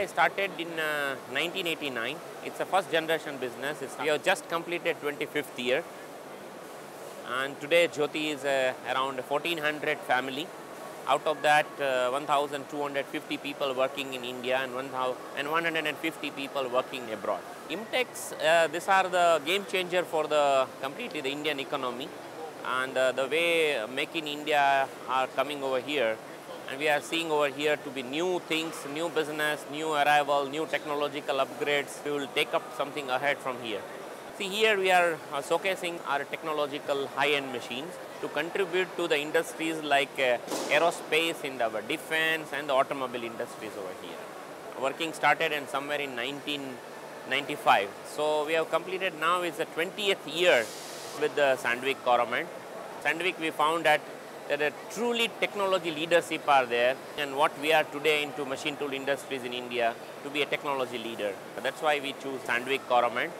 I started in 1989. It's a first generation business. We have just completed 25th year. And today JYOTI is around 1400 family. Out of that 1250 people working in India and 150 people working abroad. Imtex, these are the game changer for the completely the Indian economy, and the way Make in India are coming over here, and we are seeing over here to be new things, new business, new arrival, new technological upgrades. We will take up something ahead from here. See, here we are showcasing our technological high-end machines to contribute to the industries like aerospace, in the defense and the automobile industries over here. Working started in somewhere in 1995. So we have completed now is the 20th year with the Sandvik government. Sandvik, we found that a truly technology leadership are there, and what we are today into machine tool industries in India to be a technology leader. That's why we choose Sandvik government.